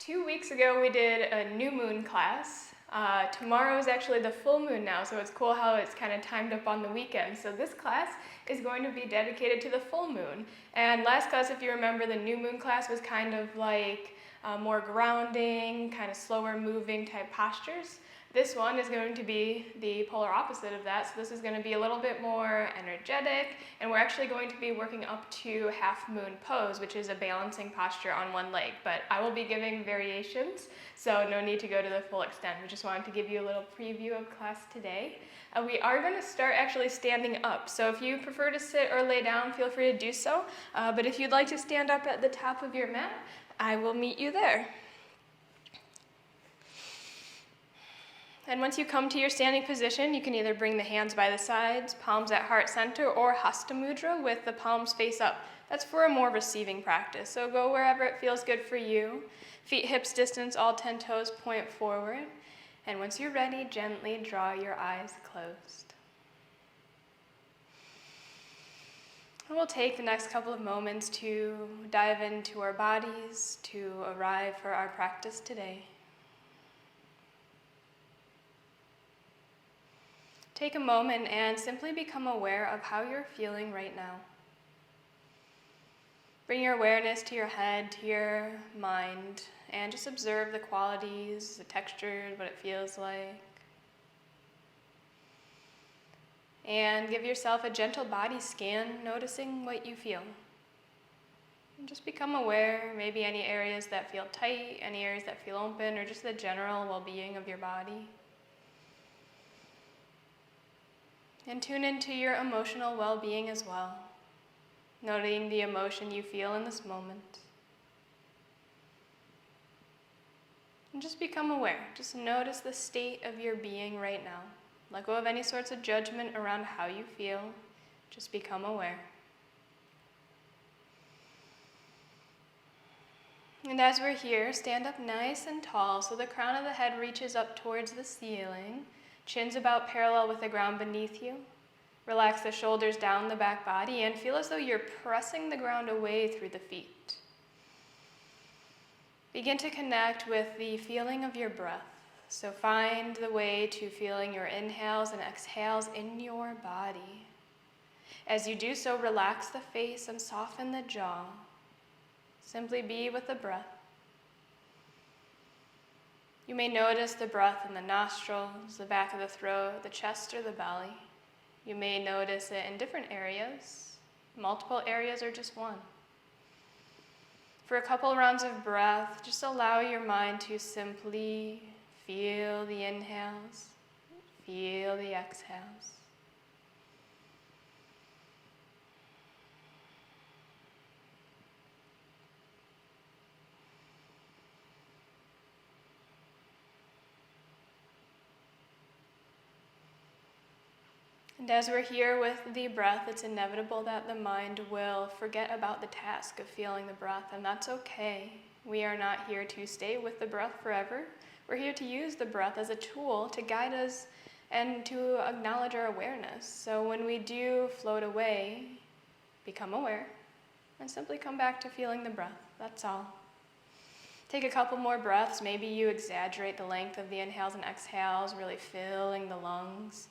2 weeks ago we did a new moon class. Tomorrow is actually the full moon now, so it's cool how it's kind of timed up on the weekend. So this class is going to be dedicated to the full moon. And last class, if you remember, the new moon class was kind of like more grounding, kind of slower moving type postures. This one is going to be the polar opposite of that, so this is going to be a little bit more energetic, and we're actually going to be working up to half moon pose, which is a balancing posture on one leg, but I will be giving variations, so no need to go to the full extent. We just wanted to give you a little preview of class today. We are going to start actually standing up, so if you prefer to sit or lay down, feel free to do so, but if you'd like to stand up at the top of your mat, I will meet you there. And once you come to your standing position, you can either bring the hands by the sides, palms at heart center, or Hasta Mudra with the palms face up. That's for a more receiving practice, so go wherever it feels good for you. Feet hips distance, all 10 toes point forward. And once you're ready, gently draw your eyes closed. And we'll take the next couple of moments to dive into our bodies, to arrive for our practice today. Take a moment and simply become aware of how you're feeling right now. Bring your awareness to your head, to your mind, and just observe the qualities, the textures, what it feels like. And give yourself a gentle body scan, noticing what you feel. And just become aware, maybe any areas that feel tight, any areas that feel open, or just the general well-being of your body. And tune into your emotional well-being as well, noting the emotion you feel in this moment. And just become aware. Just notice the state of your being right now. Let go of any sorts of judgment around how you feel. Just become aware. And as we're here, stand up nice and tall so the crown of the head reaches up towards the ceiling. Chin's about parallel with the ground beneath you. Relax the shoulders down the back body and feel as though you're pressing the ground away through the feet. Begin to connect with the feeling of your breath. So find the way to feeling your inhales and exhales in your body. As you do so, relax the face and soften the jaw. Simply be with the breath. You may notice the breath in the nostrils, the back of the throat, the chest, or the belly. You may notice it in different areas, multiple areas, or just one. For a couple rounds of breath, just allow your mind to simply feel the inhales, feel the exhales. And as we're here with the breath, it's inevitable that the mind will forget about the task of feeling the breath, and that's okay. We are not here to stay with the breath forever. We're here to use the breath as a tool to guide us and to acknowledge our awareness. So when we do float away, become aware and simply come back to feeling the breath. That's all. Take a couple more breaths. Maybe you exaggerate the length of the inhales and exhales, really filling the lungs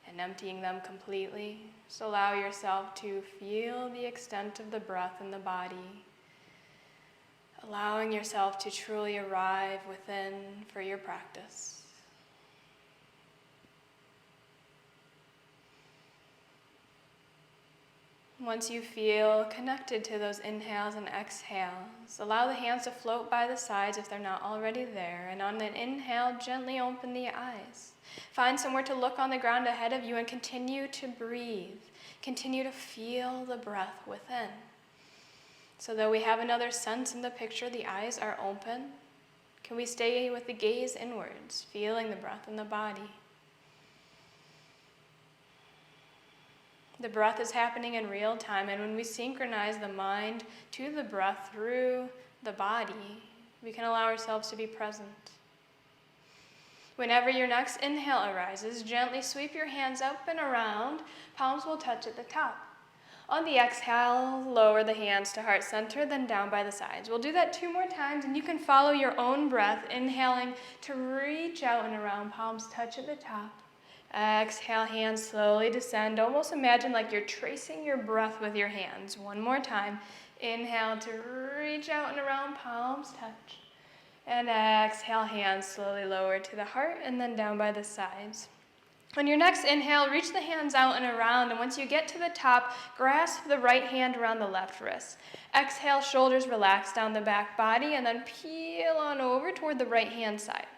and emptying them completely. So allow yourself to feel the extent of the breath in the body, allowing yourself to truly arrive within for your practice. Once you feel connected to those inhales and exhales, allow the hands to float by the sides if they're not already there. And on an inhale, gently open the eyes. Find somewhere to look on the ground ahead of you and continue to breathe. Continue to feel the breath within. So though we have another sense in the picture, the eyes are open. Can we stay with the gaze inwards, feeling the breath in the body? The breath is happening in real time, and when we synchronize the mind to the breath through the body, we can allow ourselves to be present. Whenever your next inhale arises, gently sweep your hands up and around. Palms will touch at the top. On the exhale, lower the hands to heart center, then down by the sides. We'll do that 2 more times, and you can follow your own breath, inhaling to reach out and around, palms touch at the top. Exhale, hands slowly descend. Almost imagine like you're tracing your breath with your hands. 1 more time. Inhale to reach out and around, palms touch. And exhale, hands slowly lower to the heart and then down by the sides. On your next inhale, reach the hands out and around, and once you get to the top, grasp the right hand around the left wrist. Exhale, shoulders relax down the back body, and then peel on over toward the right hand side.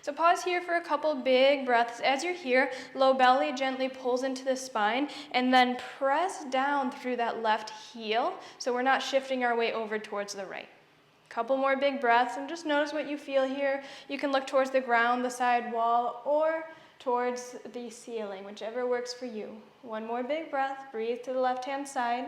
So pause here for a couple big breaths. As you're here, low belly gently pulls into the spine, and then press down through that left heel, so we're not shifting our weight over towards the right. Couple more big breaths, and just notice what you feel here. You can look towards the ground, the side wall, or towards the ceiling, whichever works for you. 1 more big breath, breathe to the left-hand side.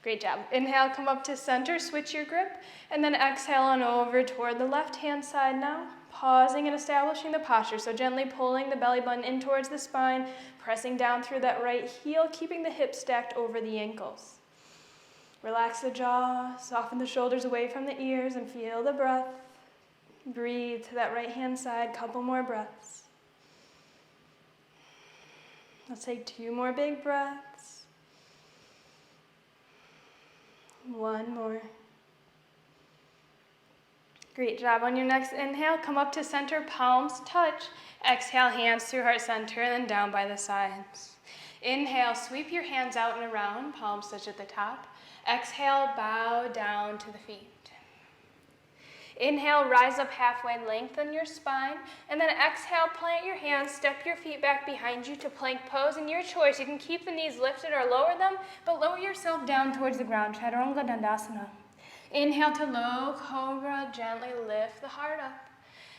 Great job. Inhale, come up to center, switch your grip, and then exhale on over toward the left-hand side now. Pausing and establishing the posture, so gently pulling the belly button in towards the spine, pressing down through that right heel, keeping the hips stacked over the ankles. Relax the jaw, soften the shoulders away from the ears, and feel the breath. Breathe to that right-hand side, couple more breaths. Let's take 2 more big breaths. 1 more. Great job. On your next inhale, come up to center, palms touch. Exhale, hands through heart center, and then down by the sides. Inhale, sweep your hands out and around, palms touch at the top. Exhale, bow down to the feet. Inhale, rise up halfway, lengthen your spine, and then exhale, plant your hands, step your feet back behind you to plank pose. In your choice, you can keep the knees lifted or lower them, but lower yourself down towards the ground, Chandrasana. Inhale to low cobra, gently lift the heart up.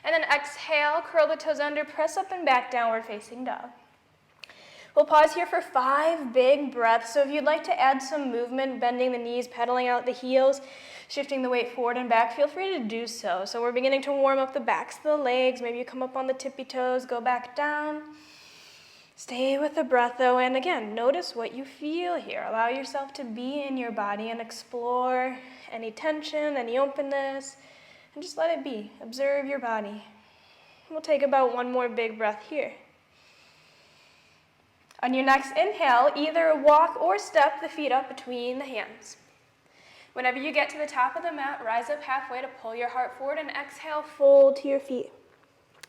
And then exhale, curl the toes under, press up and back, downward facing dog. We'll pause here for 5 big breaths. So if you'd like to add some movement, bending the knees, pedaling out the heels, shifting the weight forward and back, feel free to do so. So we're beginning to warm up the backs of the legs. Maybe you come up on the tippy toes, go back down. Stay with the breath though, and again, notice what you feel here. Allow yourself to be in your body and explore any tension, any openness, and just let it be. Observe your body. We'll take about 1 more big breath here. On your next inhale, either walk or step the feet up between the hands. Whenever you get to the top of the mat, rise up halfway to pull your heart forward, and exhale, fold to your feet.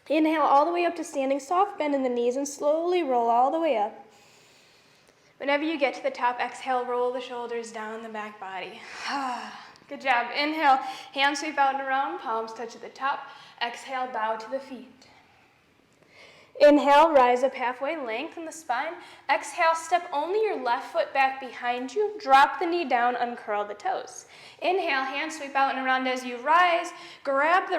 Inhale all the way up to standing, soft bend in the knees, and slowly roll all the way up. Whenever you get to the top, exhale, roll the shoulders down the back body. Good job. Inhale, hands sweep out and around, palms touch at the top. Exhale, bow to the feet. Inhale, rise up halfway, lengthen the spine. Exhale, step only your left foot back behind you. Drop the knee down, uncurl the toes. Inhale, hands sweep out and around as you rise. Grab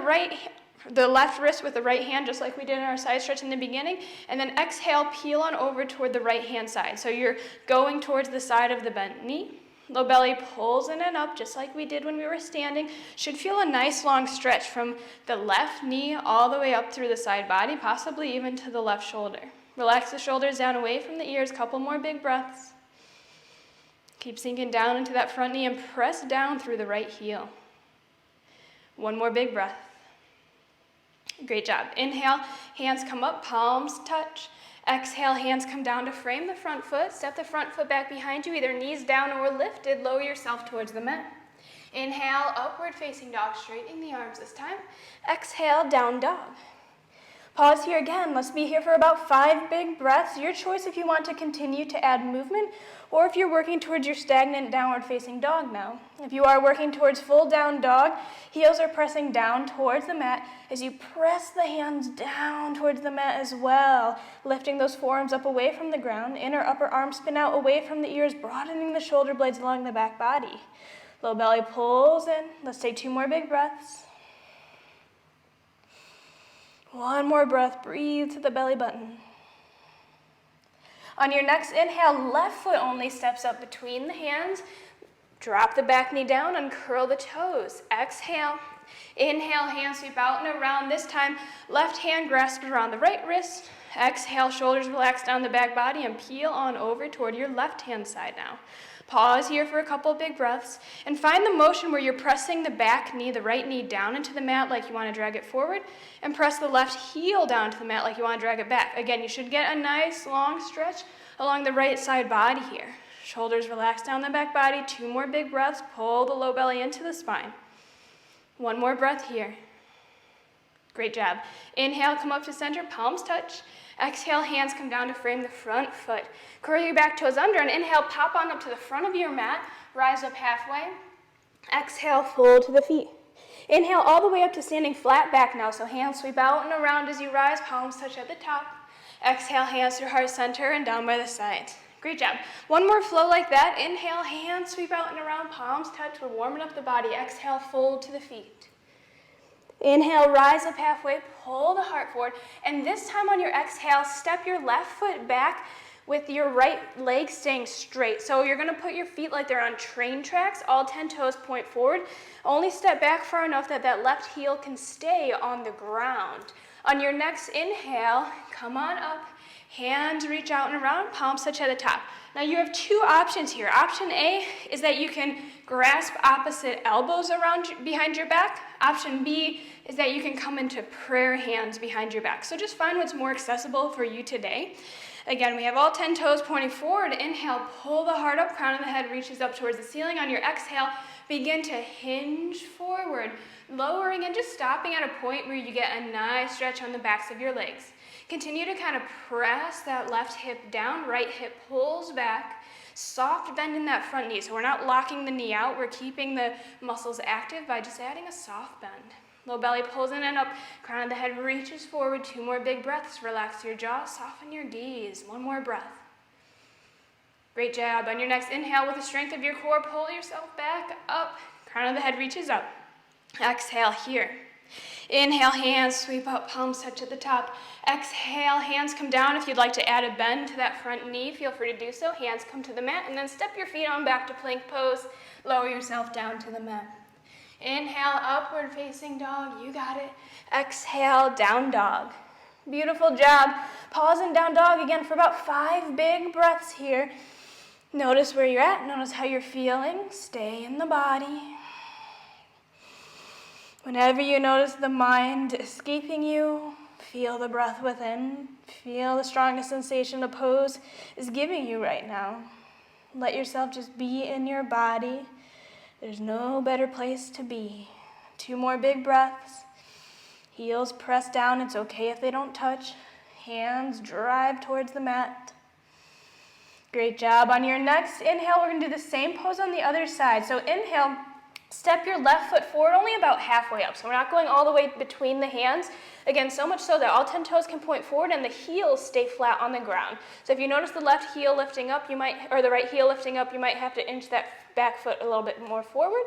the left wrist with the right hand, just like we did in our side stretch in the beginning. And then exhale, peel on over toward the right hand side. So you're going towards the side of the bent knee. Low belly pulls in and up, just like we did when we were standing. Should feel a nice long stretch from the left knee all the way up through the side body, possibly even to the left shoulder. Relax the shoulders down away from the ears. Couple more big breaths. Keep sinking down into that front knee and press down through the right heel. 1 more big breath. Great job. Inhale, hands come up, palms touch. Exhale, hands come down to frame the front foot. Step the front foot back behind you, either knees down or lifted. Lower yourself towards the mat. Inhale, upward facing dog, straightening the arms this time. Exhale, down dog. Pause here again. Let's be here for about 5 big breaths. Your choice if you want to continue to add movement or if you're working towards your stagnant downward facing dog now. If you are working towards full down dog, heels are pressing down towards the mat as you press the hands down towards the mat as well, lifting those forearms up away from the ground, inner upper arm spin out away from the ears, broadening the shoulder blades along the back body. Low belly pulls in. Let's take 2 more big breaths. 1 more breath, breathe to the belly button. On your next inhale, left foot only steps up between the hands. Drop the back knee down and curl the toes. Exhale. Inhale, hands sweep out and around. This time, left hand grasps around the right wrist. Exhale, shoulders relax down the back body and peel on over toward your left-hand side now. Pause here for a couple big breaths and find the motion where you're pressing the back knee, the right knee down into the mat like you want to drag it forward, and press the left heel down to the mat like you want to drag it back. Again, you should get a nice long stretch along the right side body here. Shoulders relax down the back body. 2 more big breaths. Pull the low belly into the spine. 1 more breath here. Great job. Inhale, come up to center, palms touch. Exhale, hands come down to frame the front foot. Curl your back toes under and inhale, pop on up to the front of your mat. Rise up halfway. Exhale, fold to the feet. Inhale all the way up to standing flat back now. So hands sweep out and around as you rise, palms touch at the top. Exhale, hands through heart center and down by the sides. Great job. 1 more flow like that. Inhale, hands sweep out and around, palms touch. We're warming up the body. Exhale, fold to the feet. Inhale, rise up halfway, pull the heart forward, and this time on your exhale, step your left foot back with your right leg staying straight. So you're gonna put your feet like they're on train tracks, all 10 toes point forward. Only step back far enough that that left heel can stay on the ground. On your next inhale, come on up, hands reach out and around, palms touch at the top. Now you have 2 options here. Option A is that you can grasp opposite elbows around behind your back. Option B is that you can come into prayer hands behind your back. So just find what's more accessible for you today. Again, we have all 10 toes pointing forward. Inhale, pull the heart up, crown of the head reaches up towards the ceiling. On your exhale, begin to hinge forward, lowering and just stopping at a point where you get a nice stretch on the backs of your legs. Continue to kind of press that left hip down, right hip pulls back. Soft bend in that front knee. So we're not locking the knee out, we're keeping the muscles active by just adding a soft bend. Low belly pulls in and up, crown of the head reaches forward. 2 more big breaths. Relax your jaw, soften your gaze. 1 more breath. Great job. On your next inhale, with the strength of your core, pull yourself back up. Crown of the head reaches up. Exhale here. Inhale, hands sweep up, palms touch at the top. Exhale, hands come down. If you'd like to add a bend to that front knee, feel free to do so. Hands come to the mat, and then step your feet on back to plank pose. Lower yourself down to the mat. Inhale, upward facing dog. You got it. Exhale, down dog. Beautiful job. Pause in down dog again for about 5 big breaths here. Notice where you're at. Notice how you're feeling. Stay in the body. Whenever you notice the mind escaping you, feel the breath within. Feel the strongest sensation the pose is giving you right now. Let yourself just be in your body. There's no better place to be. 2 more big breaths. Heels press down. It's okay if they don't touch. Hands drive towards the mat. Great job. On your next inhale, we're going to do the same pose on the other side. So inhale, step your left foot forward only about halfway up. So we're not going all the way between the hands. Again, so much so that all 10 toes can point forward and the heels stay flat on the ground. So if you notice the left heel lifting up, the right heel lifting up, you might have to inch that back foot a little bit more forward.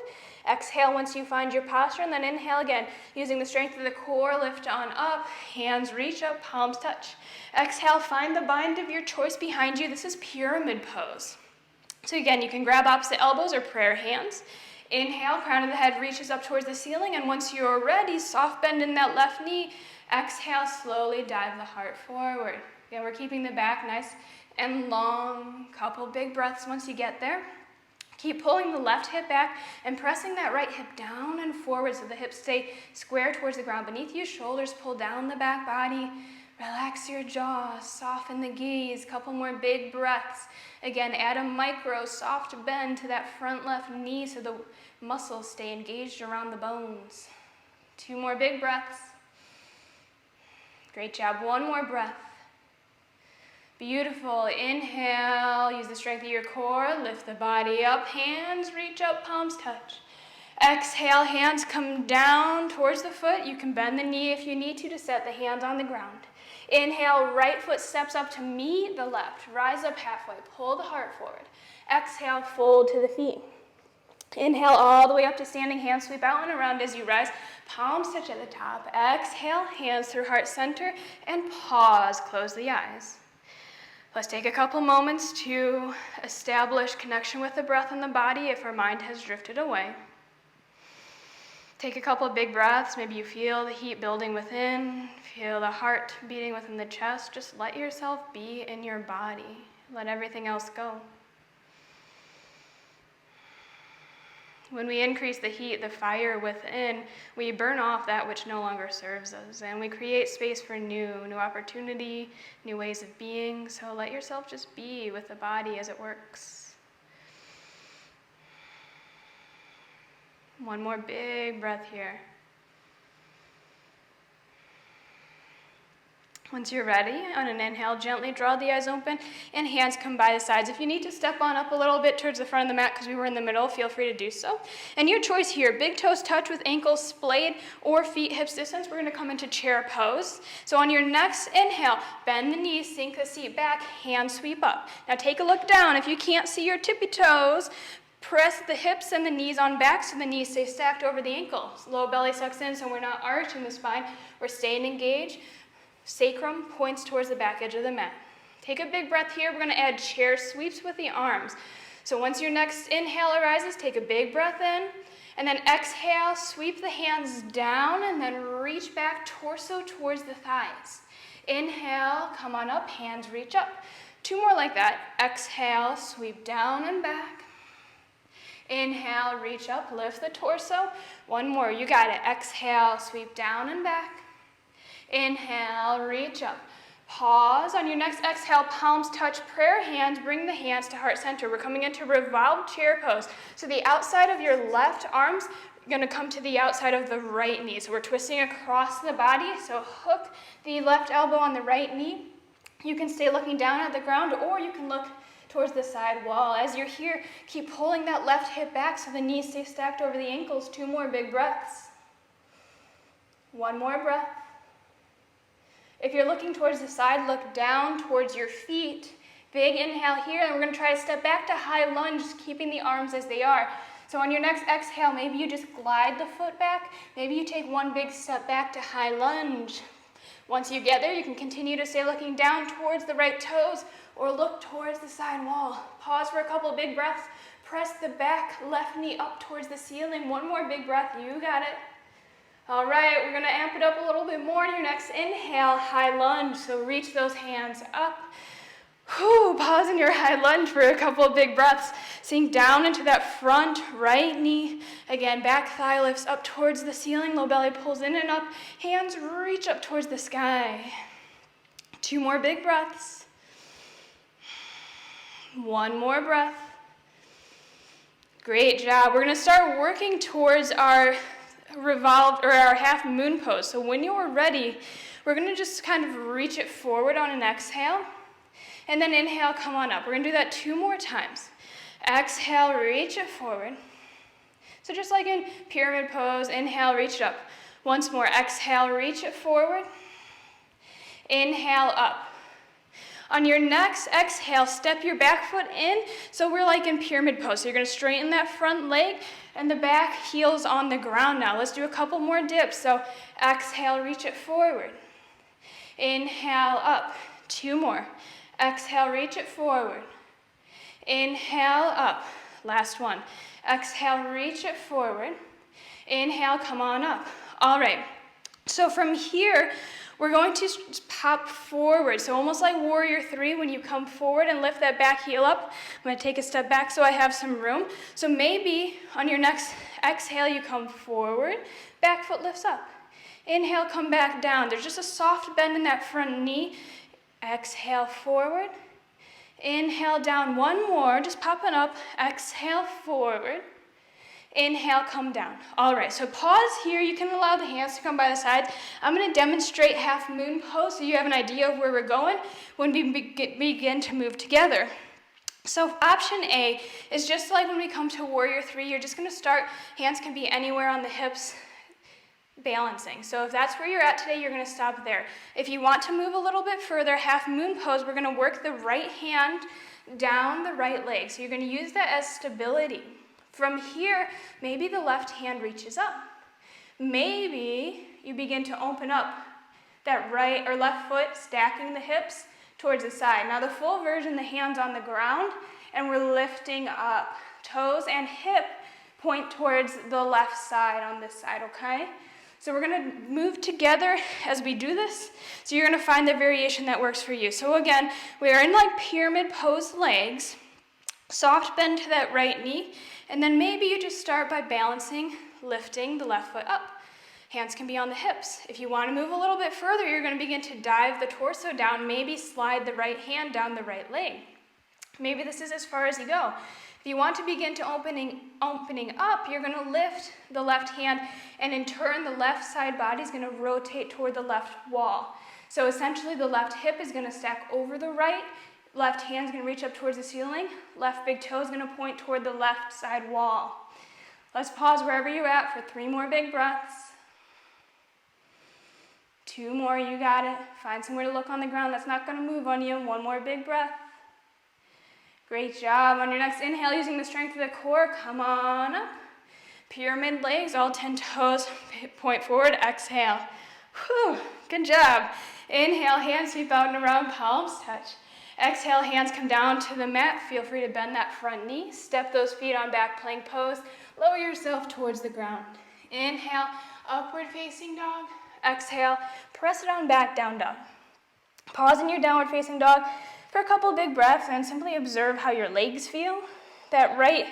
Exhale once you find your posture, and then inhale again. Using the strength of the core, lift on up, hands reach up, palms touch. Exhale, find the bind of your choice behind you. This is pyramid pose. So again, you can grab opposite elbows or prayer hands. Inhale, crown of the head reaches up towards the ceiling, and once you're ready, soft bend in that left knee. Exhale, slowly dive the heart forward. Again, we're keeping the back nice and long. Couple big breaths once you get there. Keep pulling the left hip back and pressing that right hip down and forward so the hips stay square towards the ground beneath you. Shoulders pull down the back body. Relax your jaw, soften the gaze. Couple more big breaths. Again, add a micro soft bend to that front left knee so the muscles stay engaged around the bones. 2 more big breaths. Great job. 1 more breath. Beautiful. Inhale. Use the strength of your core. Lift the body up. Hands reach up. Palms touch. Exhale. Hands come down towards the foot. You can bend the knee if you need to set the hands on the ground. Inhale. Right foot steps up to meet the left. Rise up halfway. Pull the heart forward. Exhale. Fold to the feet. Inhale all the way up to standing. Hands sweep out and around as you rise. Palms touch at the top. Exhale. Hands through heart center. And pause. Close the eyes. Let's take a couple moments to establish connection with the breath and the body if our mind has drifted away. Take a couple of big breaths. Maybe you feel the heat building within, feel the heart beating within the chest. Just let yourself be in your body. Let everything else go. When we increase the heat, the fire within, we burn off that which no longer serves us, and we create space for new opportunity, new ways of being. So let yourself just be with the body as it works. One more big breath here. Once you're ready, on an inhale, gently draw the eyes open and hands come by the sides. If you need to step on up a little bit towards the front of the mat because we were in the middle, feel free to do so. And your choice here, big toes touch with ankles splayed or feet hips distance. We're going to come into chair pose. So on your next inhale, bend the knees, sink the seat back, hands sweep up. Now take a look down. If you can't see your tippy toes, press the hips and the knees on back so the knees stay stacked over the ankles. Low belly sucks in so we're not arching the spine. We're staying engaged. Sacrum points towards the back edge of the mat. Take a big breath here. We're going to add chair sweeps with the arms. So once your next inhale arises, take a big breath in, and then exhale, sweep the hands down, and then reach back, torso towards the thighs. Inhale, come on up, hands reach up. Two more like that. Exhale, sweep down and back. Inhale, reach up, lift the torso. One more, you got it. Exhale, sweep down and back. Inhale, reach up. Pause. On your next exhale, palms touch prayer hands. Bring the hands to heart center. We're coming into revolved chair pose. So the outside of your left arm's going to come to the outside of the right knee. So we're twisting across the body. So hook the left elbow on the right knee. You can stay looking down at the ground, or you can look towards the side wall. As you're here, keep pulling that left hip back so the knees stay stacked over the ankles. Two more big breaths. One more breath. If you're looking towards the side, look down towards your feet. Big inhale here, and we're going to try to step back to high lunge, keeping the arms as they are. So on your next exhale, maybe you just glide the foot back. Maybe you take one big step back to high lunge. Once you get there, you can continue to stay looking down towards the right toes or look towards the side wall. Pause for a couple big breaths. Press the back left knee up towards the ceiling. One more big breath. You got it. All right, we're going to amp it up a little bit more on your next inhale, high lunge. So reach those hands up. Pause in your high lunge for a couple of big breaths. Sink down into that front right knee. Again, back thigh lifts up towards the ceiling. Low belly pulls in and up. Hands reach up towards the sky. Two more big breaths. One more breath. Great job. We're going to start working towards our revolved or our half moon pose. So when you're ready, we're going to just kind of reach it forward on an exhale. And then inhale, come on up. We're going to do that two more times. Exhale, reach it forward. So just like in pyramid pose, inhale, reach it up. Once more, exhale, reach it forward. Inhale, up. On your next exhale, step your back foot in. So we're like in pyramid pose. So you're going to straighten that front leg and the back heels on the ground now. Let's do a couple more dips. So exhale, reach it forward. Inhale, up. Two more. Exhale, reach it forward. Inhale, up. Last one. Exhale, reach it forward. Inhale, come on up. All right. So from here, we're going to pop forward. So almost like warrior three, when you come forward and lift that back heel up. I'm going to take a step back so I have some room. So maybe on your next exhale, you come forward, back foot lifts up. Inhale, come back down. There's just a soft bend in that front knee. Exhale, forward. Inhale, down. One more, just popping up. Exhale, forward. Inhale, come down. All right, so pause here. You can allow the hands to come by the sides. I'm going to demonstrate half moon pose so you have an idea of where we're going when we begin to move together. So option A is just like when we come to warrior three, you're just going to start, hands can be anywhere on the hips, balancing. So if that's where you're at today, you're going to stop there. If you want to move a little bit further, half moon pose, we're going to work the right hand down the right leg. So you're going to use that as stability. From here, maybe the left hand reaches up. Maybe you begin to open up that right or left foot, stacking the hips towards the side. Now the full version, the hands on the ground, and we're lifting up. Toes and hip point towards the left side on this side, okay? So we're gonna move together as we do this. So you're gonna find the variation that works for you. So again, we are in like pyramid pose legs, soft bend to that right knee, and then maybe you just start by balancing, lifting the left foot up. Hands can be on the hips. If you want to move a little bit further, you're going to begin to dive the torso down, maybe slide the right hand down the right leg. Maybe this is as far as you go. If you want to begin to opening up, you're going to lift the left hand, and in turn, the left side body is going to rotate toward the left wall. So essentially, the left hip is going to stack over the right, left hand is going to reach up towards the ceiling, left big toe is going to point toward the left side wall. Let's pause wherever you're at for 3 more big breaths. 2 more, you got it. Find somewhere to look on the ground that's not going to move on you. 1 more big breath. Great job. On your next inhale, using the strength of the core, come on up. Pyramid legs, all 10 toes, point forward, exhale. Whew, good job. Inhale, hands sweep out and around, palms touch. Exhale, hands come down to the mat. Feel free to bend that front knee. Step those feet on back plank pose. Lower yourself towards the ground. Inhale, upward facing dog. Exhale, press it on back, down dog. Pause in your downward facing dog for a couple big breaths and simply observe how your legs feel. That right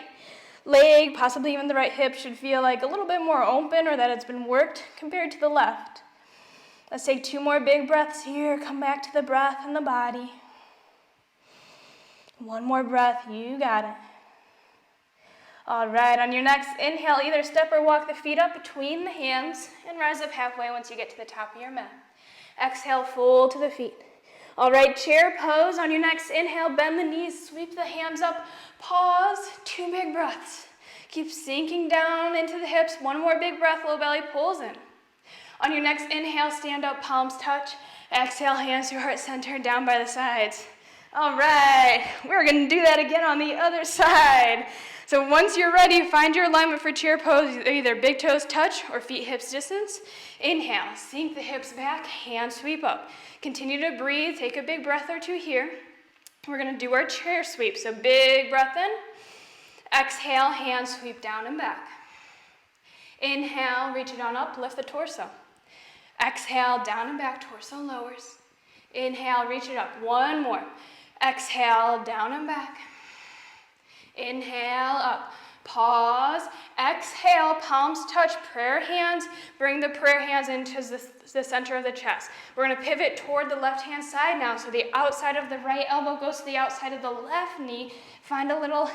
leg, possibly even the right hip, should feel like a little bit more open or that it's been worked compared to the left. Let's take 2 more big breaths here. Come back to the breath and the body. 1 more breath, you got it. All right, on your next inhale, either step or walk the feet up between the hands and rise up halfway once you get to the top of your mat. Exhale, fold to the feet. All right, chair pose. On your next inhale, bend the knees, sweep the hands up, pause, 2 big breaths. Keep sinking down into the hips. 1 more big breath, low belly pulls in. On your next inhale, stand up, palms touch. Exhale, hands to heart center, down by the sides. All right, we're gonna do that again on the other side. So once you're ready, find your alignment for chair pose, either big toes touch or feet hips distance. Inhale, sink the hips back, hands sweep up. Continue to breathe, take a big breath or 2 here. We're gonna do our chair sweep, so big breath in. Exhale, hands sweep down and back. Inhale, reach it on up, lift the torso. Exhale, down and back, torso lowers. Inhale, reach it up, 1 more. Exhale, down and back. Inhale, up. Pause. Exhale, palms touch, prayer hands. Bring the prayer hands into the center of the chest. We're going to pivot toward the left-hand side now. So the outside of the right elbow goes to the outside of the left knee. Find a little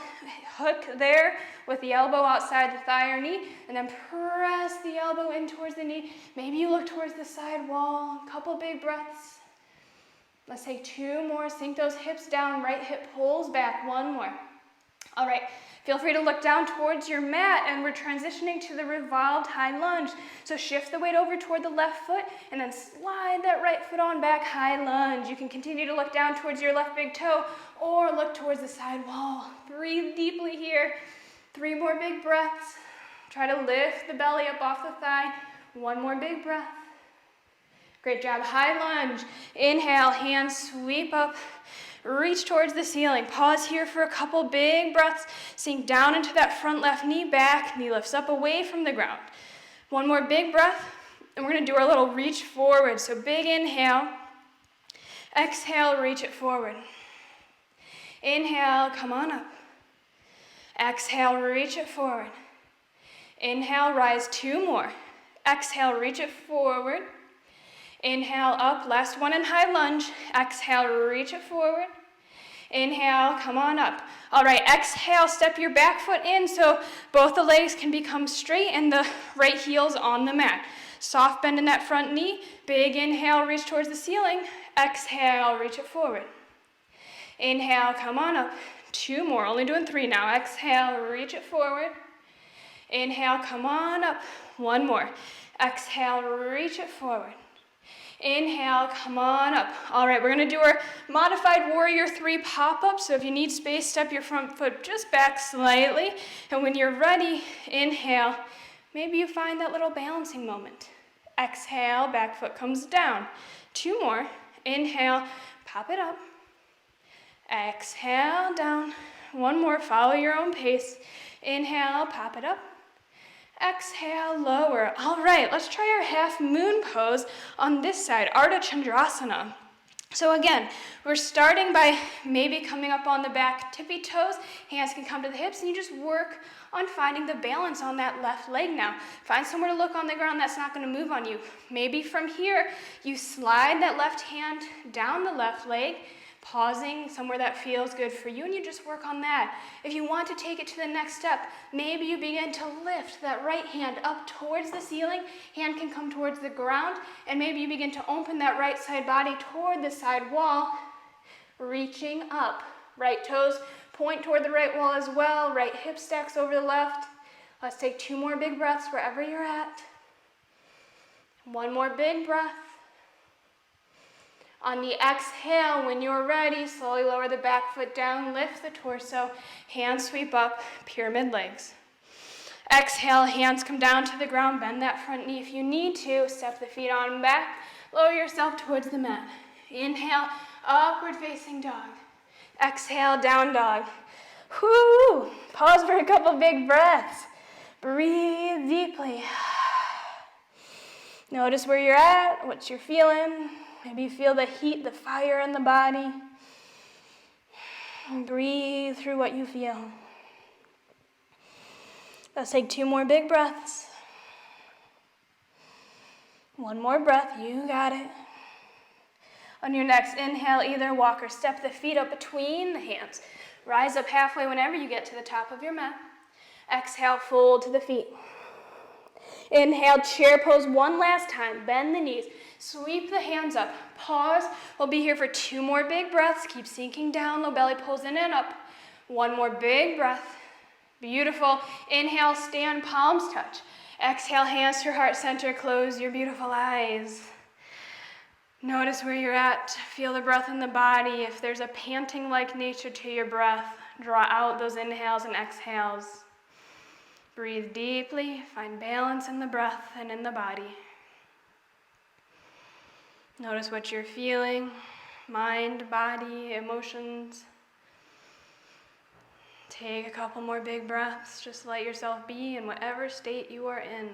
hook there with the elbow outside the thigh or knee. And then press the elbow in towards the knee. Maybe you look towards the side wall. A couple big breaths. Let's take 2 more. Sink those hips down. Right hip pulls back. 1 more. All right, feel free to look down towards your mat, and we're transitioning to the revolved high lunge. So shift the weight over toward the left foot and then slide that right foot on back, high lunge. You can continue to look down towards your left big toe or look towards the side wall. Breathe deeply here. 3 more big breaths. Try to lift the belly up off the thigh. 1 more big breath. Great job, high lunge. Inhale, hands sweep up. Reach towards the ceiling. Pause here for a couple big breaths. Sink down into that front left knee back. Knee lifts up away from the ground. 1 more big breath. And we're going to do our little reach forward. So big inhale. Exhale, reach it forward. Inhale, come on up. Exhale, reach it forward. Inhale, rise 2 more. Exhale, reach it forward. Inhale, up, last one in high lunge. Exhale, reach it forward. Inhale, come on up. All right, exhale, step your back foot in so both the legs can become straight and the right heel's on the mat. Soft bend in that front knee. Big inhale, reach towards the ceiling. Exhale, reach it forward. Inhale, come on up. 2 more, only doing 3 now. Exhale, reach it forward. Inhale, come on up. 1 more. Exhale, reach it forward. Inhale, come on up. All right, we're gonna do our modified warrior 3 pop-up. So if you need space, step your front foot just back slightly. And when you're ready, inhale. Maybe you find that little balancing moment. Exhale, back foot comes down. 2 more. Inhale, pop it up. Exhale, down. 1 more, follow your own pace. Inhale, pop it up. Exhale, lower. All right, let's try our half moon pose on this side, Arda Chandrasana. So again, we're starting by maybe coming up on the back tippy toes. Hands can come to the hips, and you just work on finding the balance on that left leg now. Find somewhere to look on the ground that's not going to move on you. Maybe from here, you slide that left hand down the left leg, pausing somewhere that feels good for you, and you just work on that. If you want to take it to the next step, maybe you begin to lift that right hand up towards the ceiling. Hand can come towards the ground, and maybe you begin to open that right side body toward the side wall, reaching up. Right toes point toward the right wall as well. Right hip stacks over the left. Let's take 2 more big breaths wherever you're at. 1 more big breath. On the exhale, when you're ready, slowly lower the back foot down, lift the torso, hands sweep up, pyramid legs. Exhale, hands come down to the ground, bend that front knee if you need to, step the feet on back, lower yourself towards the mat. Inhale, upward facing dog. Exhale, down dog. Whoo! Pause for a couple big breaths. Breathe deeply. Notice where you're at, what you're feeling. Maybe you feel the heat, the fire in the body. And breathe through what you feel. Let's take 2 more big breaths. 1 more breath, you got it. On your next inhale, either walk or step the feet up between the hands. Rise up halfway whenever you get to the top of your mat. Exhale, fold to the feet. Inhale, chair pose 1 last time. Bend the knees. Sweep the hands up. Pause. We'll be here for 2 more big breaths. Keep sinking down. Low belly pulls in and up. 1 more big breath. Beautiful. Inhale, stand, palms touch. Exhale, hands to heart center. Close your beautiful eyes. Notice where you're at. Feel the breath in the body. If there's a panting-like nature to your breath, draw out those inhales and exhales. Breathe deeply. Find balance in the breath and in the body. Notice what you're feeling, mind, body, emotions. Take a couple more big breaths. Just let yourself be in whatever state you are in.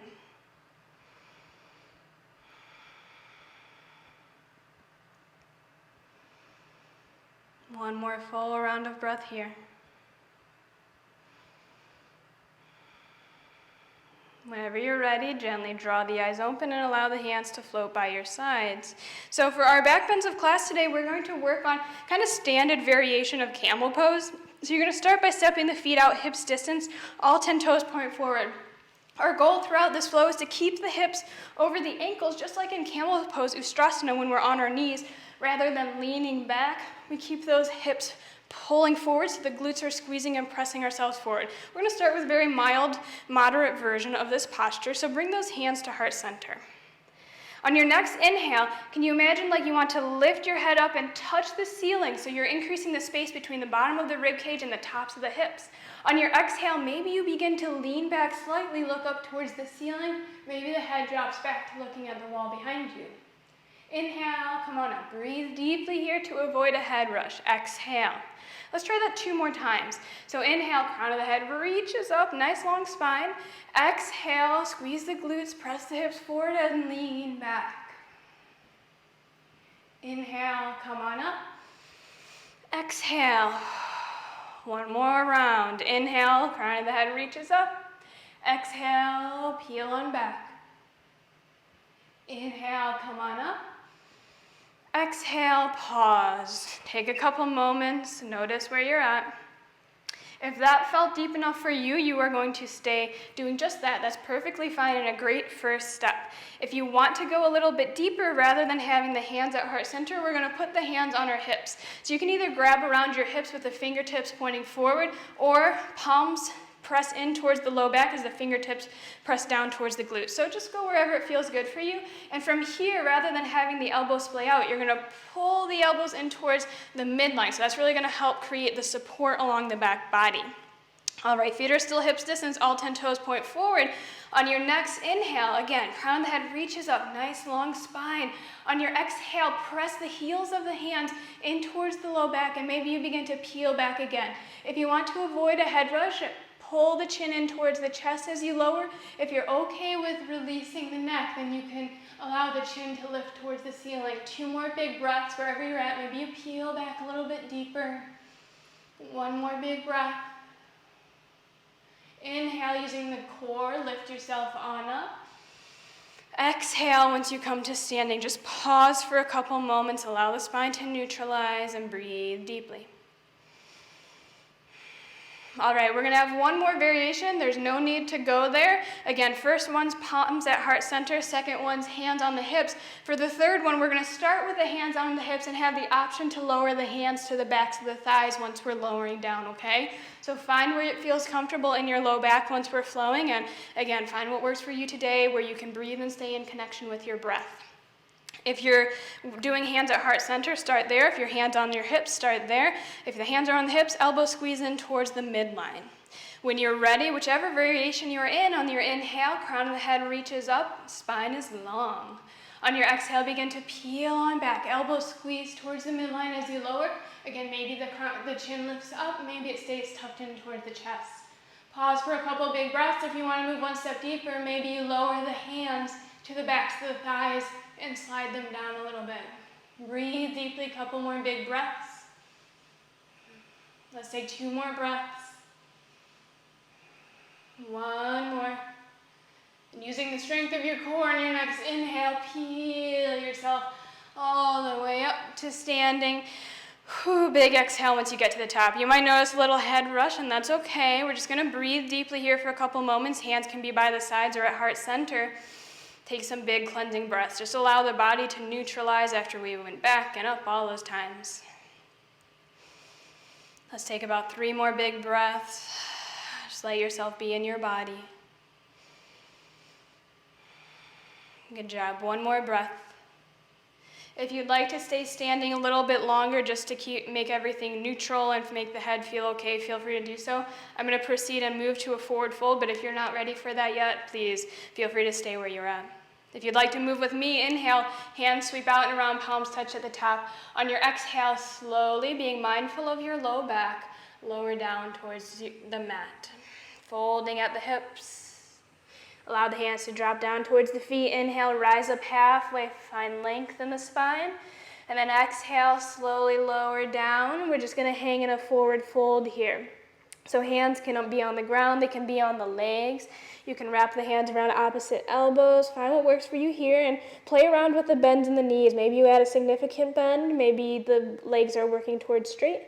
One more full round of breath here. Whenever you're ready, gently draw the eyes open and allow the hands to float by your sides. So for our back bends of class today, we're going to work on kind of standard variation of camel pose. So you're going to start by stepping the feet out hips distance, all 10 toes point forward. Our goal throughout this flow is to keep the hips over the ankles, just like in camel pose, Ustrasana, when we're on our knees. Rather than leaning back, we keep those hips pulling forward so the glutes are squeezing and pressing ourselves forward. We're going to start with a very mild, moderate version of this posture, so bring those hands to heart center. On your next inhale, can you imagine like you want to lift your head up and touch the ceiling, so you're increasing the space between the bottom of the rib cage and the tops of the hips. On your exhale, maybe you begin to lean back slightly, look up towards the ceiling, maybe the head drops back to looking at the wall behind you. Inhale, come on up, breathe deeply here to avoid a head rush. Exhale. Let's try that 2 more times. So inhale, crown of the head reaches up, nice long spine. Exhale, squeeze the glutes, press the hips forward and lean back. Inhale, come on up. Exhale. 1 more round. Inhale, crown of the head reaches up. Exhale, peel on back. Inhale, come on up. Exhale, pause. Take a couple moments, notice where you're at. If that felt deep enough for you, you are going to stay doing just that. That's perfectly fine and a great first step. If you want to go a little bit deeper, rather than having the hands at heart center, we're going to put the hands on our hips. So you can either grab around your hips with the fingertips pointing forward, or palms press in towards the low back as the fingertips press down towards the glutes. So just go wherever it feels good for you. And from here, rather than having the elbows splay out, you're going to pull the elbows in towards the midline. So that's really going to help create the support along the back body. All right, feet are still hips distance, all 10 toes point forward. On your next inhale, again, crown of the head reaches up, nice long spine. On your exhale, press the heels of the hands in towards the low back, and maybe you begin to peel back again. If you want to avoid a head rush, Pull the chin in towards the chest as you lower. If you're okay with releasing the neck, then you can allow the chin to lift towards the ceiling. 2 more big breaths wherever you're at. Maybe you peel back a little bit deeper. 1 more big breath. Inhale, using the core, lift yourself on up. Exhale once you come to standing. Just pause for a couple moments. Allow the spine to neutralize and breathe deeply. All right, we're gonna have 1 more variation. There's no need to go there. Again, first one's palms at heart center, second one's hands on the hips. For the third one, we're gonna start with the hands on the hips and have the option to lower the hands to the backs of the thighs once we're lowering down, okay? So find where it feels comfortable in your low back once we're flowing, and again, find what works for you today, where you can breathe and stay in connection with your breath. If you're doing hands at heart center, start there. If your hands on your hips, start there. If the hands are on the hips, elbow squeeze in towards the midline. When you're ready, whichever variation you're in, on your inhale, crown of the head reaches up, spine is long. On your exhale, begin to peel on back. Elbow squeeze towards the midline as you lower. Again, maybe the chin lifts up, maybe it stays tucked in towards the chest. Pause for a couple big breaths. If you want to move 1 step deeper, maybe you lower the hands to the backs of the thighs and slide them down a little bit. Breathe deeply, couple more big breaths. Let's take 2 more breaths. 1 more. And using the strength of your core on your next inhale, peel yourself all the way up to standing. Whew, big exhale once you get to the top. You might notice a little head rush, and that's okay. We're just gonna breathe deeply here for a couple moments. Hands can be by the sides or at heart center. Take some big cleansing breaths. Just allow the body to neutralize after we went back and up all those times. Let's take about 3 more big breaths. Just let yourself be in your body. Good job. 1 more breath. If you'd like to stay standing a little bit longer just to make everything neutral and make the head feel okay, feel free to do so. I'm going to proceed and move to a forward fold, but if you're not ready for that yet, please feel free to stay where you're at. If you'd like to move with me, inhale, hands sweep out and around, palms touch at the top. On your exhale, slowly, being mindful of your low back, lower down towards the mat. Folding at the hips. Allow the hands to drop down towards the feet. Inhale, rise up halfway, find length in the spine. And then exhale, slowly lower down. We're just gonna hang in a forward fold here. So hands can be on the ground, they can be on the legs. You can wrap the hands around opposite elbows. Find what works for you here and play around with the bends in the knees. Maybe you add a significant bend, maybe the legs are working towards straight.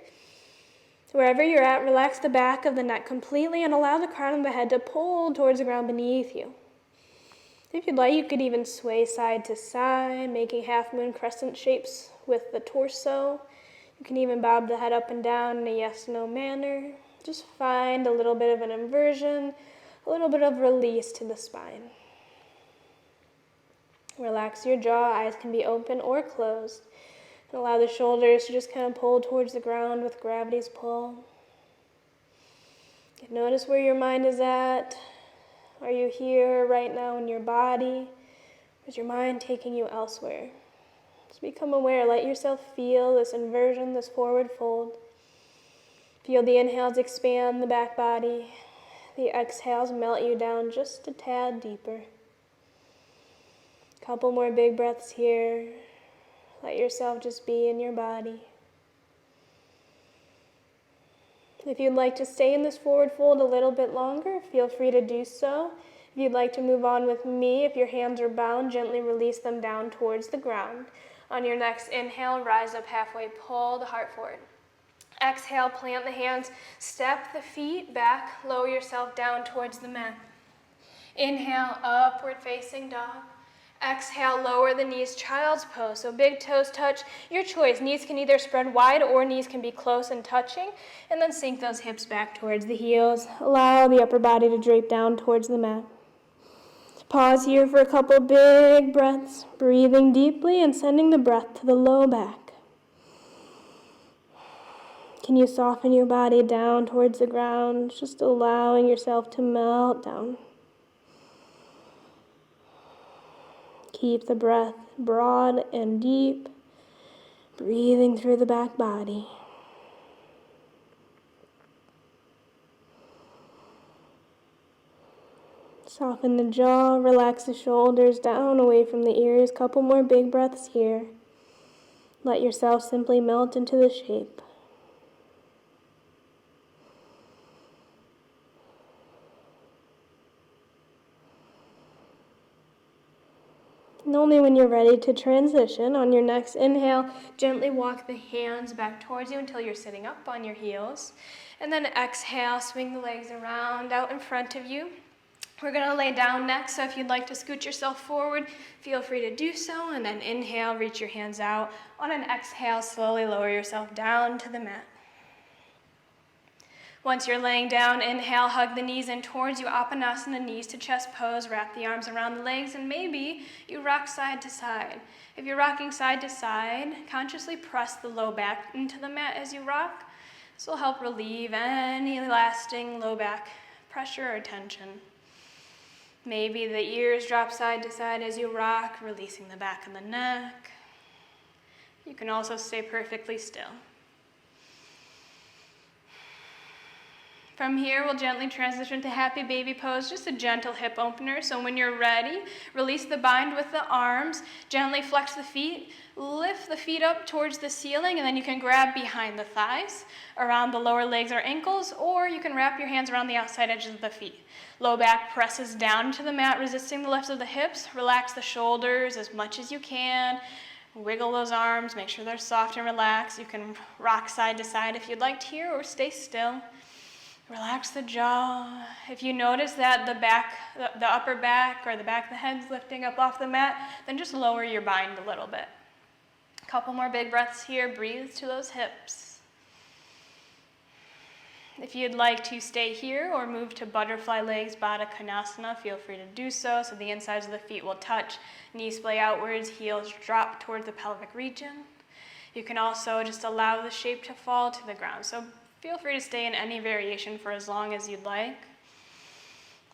Wherever you're at, relax the back of the neck completely and allow the crown of the head to pull towards the ground beneath you. If you'd like, you could even sway side to side, making half moon crescent shapes with the torso. You can even bob the head up and down in a yes-no manner. Just find a little bit of an inversion, a little bit of release to the spine. Relax your jaw, eyes can be open or closed. And allow the shoulders to just kind of pull towards the ground with gravity's pull. Notice where your mind is at. Are you here right now in your body? Or is your mind taking you elsewhere? Just become aware. Let yourself feel this inversion, this forward fold. Feel the inhales expand the back body. The exhales melt you down just a tad deeper. Couple more big breaths here. Let yourself just be in your body. If you'd like to stay in this forward fold a little bit longer, feel free to do so. If you'd like to move on with me, if your hands are bound, gently release them down towards the ground. On your next inhale, rise up halfway, pull the heart forward. Exhale, plant the hands, step the feet back, lower yourself down towards the mat. Inhale, upward facing dog. Exhale, lower the knees, child's pose. So big toes touch, your choice. Knees can either spread wide or knees can be close and touching. And then sink those hips back towards the heels. Allow the upper body to drape down towards the mat. Pause here for a couple big breaths, breathing deeply and sending the breath to the low back. Can you soften your body down towards the ground, just allowing yourself to melt down? Keep the breath broad and deep, breathing through the back body. Soften the jaw, relax the shoulders down away from the ears. Couple more big breaths here. Let yourself simply melt into the shape. And only when you're ready to transition, on your next inhale, gently walk the hands back towards you until you're sitting up on your heels. And then exhale, swing the legs around out in front of you. We're going to lay down next, so if you'd like to scoot yourself forward, feel free to do so. And then inhale, reach your hands out. On an exhale, slowly lower yourself down to the mat. Once you're laying down, inhale, hug the knees in towards you, Apanasana, knees to chest pose, wrap the arms around the legs, and maybe you rock side to side. If you're rocking side to side, consciously press the low back into the mat as you rock. This will help relieve any lasting low back pressure or tension. Maybe the ears drop side to side as you rock, releasing the back of the neck. You can also stay perfectly still. From here, we'll gently transition to happy baby pose, just a gentle hip opener. So when you're ready, release the bind with the arms, gently flex the feet, lift the feet up towards the ceiling, and then you can grab behind the thighs, around the lower legs or ankles, or you can wrap your hands around the outside edges of the feet. Low back presses down to the mat, resisting the lift of the hips. Relax the shoulders as much as you can. Wiggle those arms, make sure they're soft and relaxed. You can rock side to side if you'd like to here, or stay still. Relax the jaw. If you notice that the upper back or the back of the head's lifting up off the mat, then just lower your bind a little bit. A couple more big breaths here. Breathe to those hips. If you'd like to stay here or move to butterfly legs, Badakanasana, feel free to do so. So the insides of the feet will touch, knees splay outwards, heels drop towards the pelvic region. You can also just allow the shape to fall to the ground. So feel free to stay in any variation for as long as you'd like.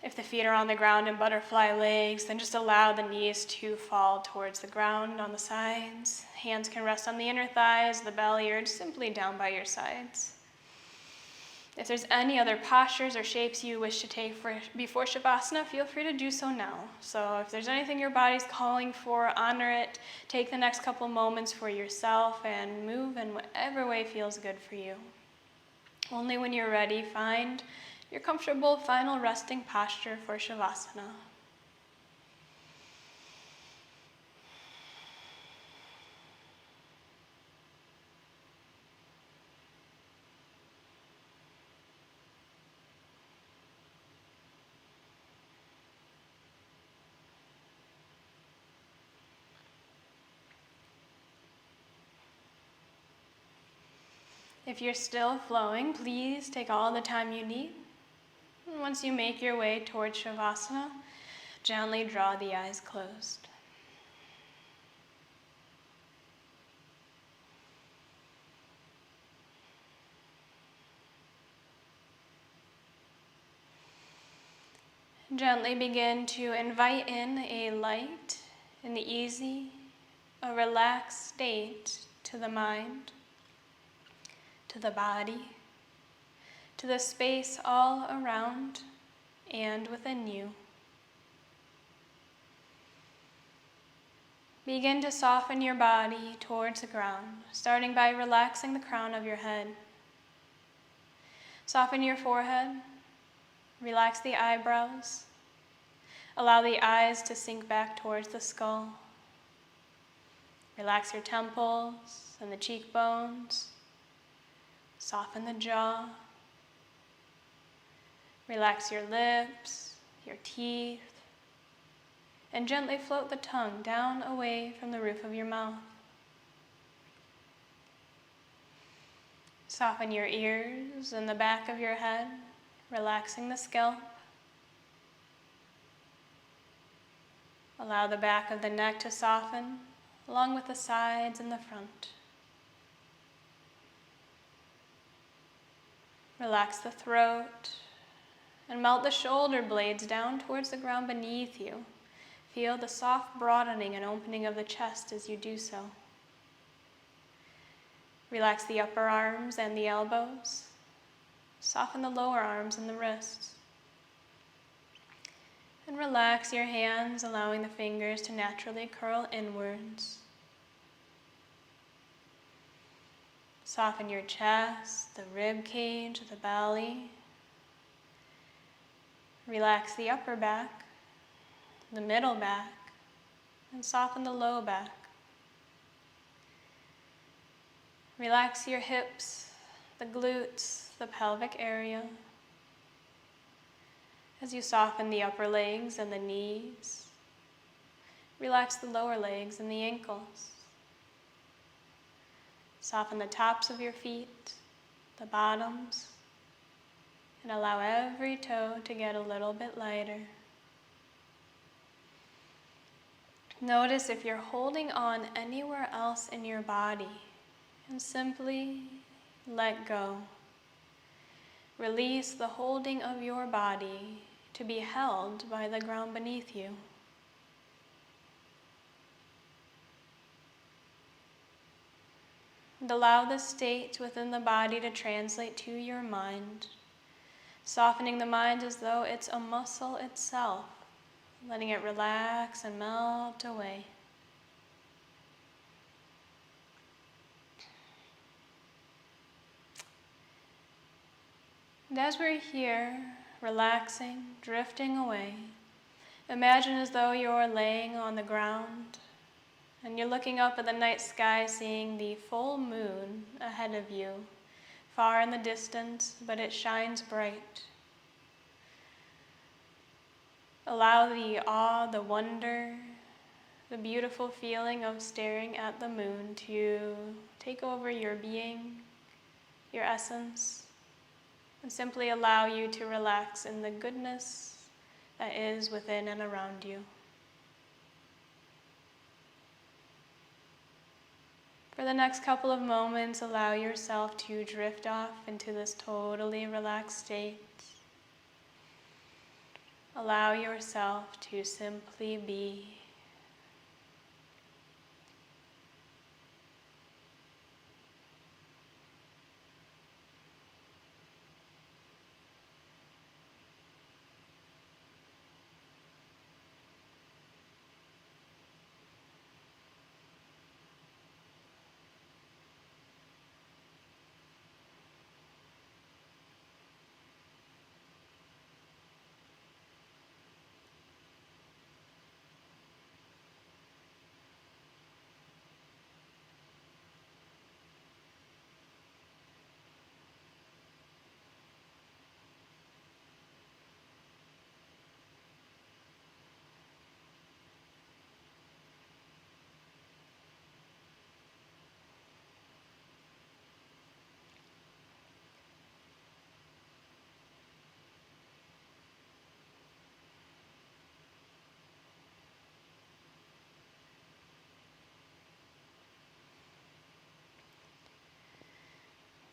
If the feet are on the ground in butterfly legs, then just allow the knees to fall towards the ground on the sides. Hands can rest on the inner thighs, the belly, or just simply down by your sides. If there's any other postures or shapes you wish to take before Shavasana, feel free to do so now. So if there's anything your body's calling for, honor it. Take the next couple moments for yourself and move in whatever way feels good for you. Only when you're ready, find your comfortable final resting posture for Shavasana. If you're still flowing, please take all the time you need. And once you make your way towards Shavasana, gently draw the eyes closed. Gently begin to invite in a light and easy, a relaxed state to the mind, to the body, to the space all around and within you. Begin to soften your body towards the ground, starting by relaxing the crown of your head. Soften your forehead, relax the eyebrows, allow the eyes to sink back towards the skull. Relax your temples and the cheekbones. Soften the jaw. Relax your lips, your teeth, and gently float the tongue down away from the roof of your mouth. Soften your ears and the back of your head, relaxing the scalp. Allow the back of the neck to soften, along with the sides and the front. Relax the throat and melt the shoulder blades down towards the ground beneath you. Feel the soft broadening and opening of the chest as you do so. Relax the upper arms and the elbows. Soften the lower arms and the wrists. And relax your hands, allowing the fingers to naturally curl inwards. Soften your chest, the rib cage, the belly. Relax the upper back, the middle back, and soften the low back. Relax your hips, the glutes, the pelvic area. As you soften the upper legs and the knees, relax the lower legs and the ankles. Soften the tops of your feet, the bottoms, and allow every toe to get a little bit lighter. Notice if you're holding on anywhere else in your body, and simply let go. Release the holding of your body to be held by the ground beneath you. And allow the state within the body to translate to your mind, softening the mind as though it's a muscle itself, letting it relax and melt away. And as we're here, relaxing, drifting away, imagine as though you're laying on the ground and you're looking up at the night sky, seeing the full moon ahead of you, far in the distance, but it shines bright. Allow the awe, the wonder, the beautiful feeling of staring at the moon to take over your being, your essence, and simply allow you to relax in the goodness that is within and around you. For the next couple of moments, allow yourself to drift off into this totally relaxed state. Allow yourself to simply be.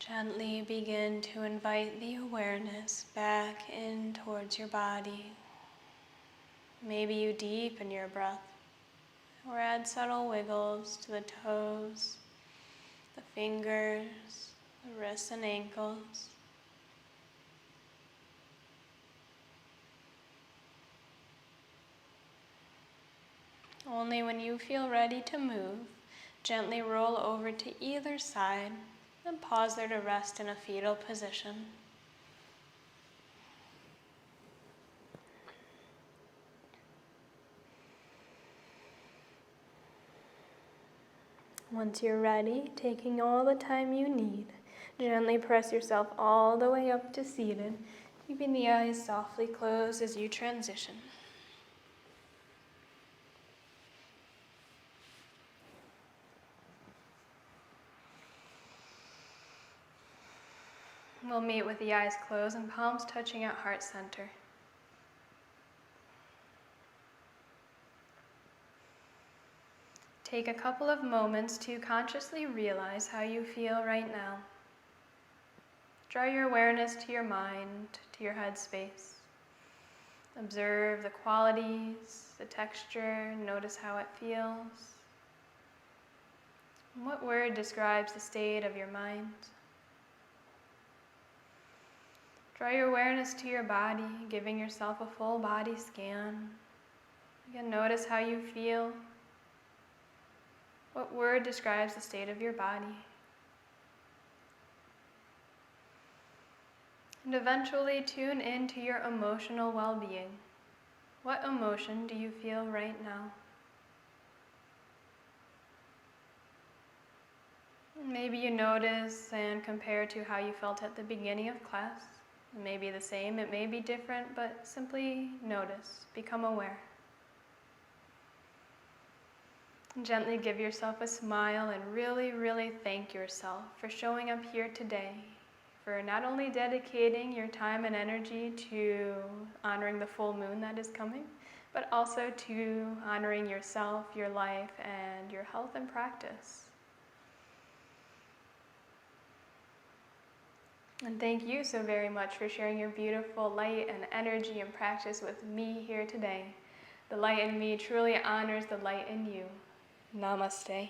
Gently begin to invite the awareness back in towards your body. Maybe you deepen your breath or add subtle wiggles to the toes, the fingers, the wrists and ankles. Only when you feel ready to move, gently roll over to either side and pause there to rest in a fetal position. Once you're ready, taking all the time you need, gently press yourself all the way up to seated, keeping the eyes softly closed as you transition. We'll meet with the eyes closed and palms touching at heart center. Take a couple of moments to consciously realize how you feel right now. Draw your awareness to your mind, to your head space. Observe the qualities, the texture, notice how it feels. What word describes the state of your mind? Draw your awareness to your body, giving yourself a full body scan. Again, notice how you feel. What word describes the state of your body? And eventually tune into your emotional well-being. What emotion do you feel right now? Maybe you notice and compare to how you felt at the beginning of class. It may be the same, it may be different, but simply notice, become aware. And gently give yourself a smile and really, really thank yourself for showing up here today, for not only dedicating your time and energy to honoring the full moon that is coming, but also to honoring yourself, your life, and your health and practice. And thank you so very much for sharing your beautiful light and energy and practice with me here today. The light in me truly honors the light in you. Namaste.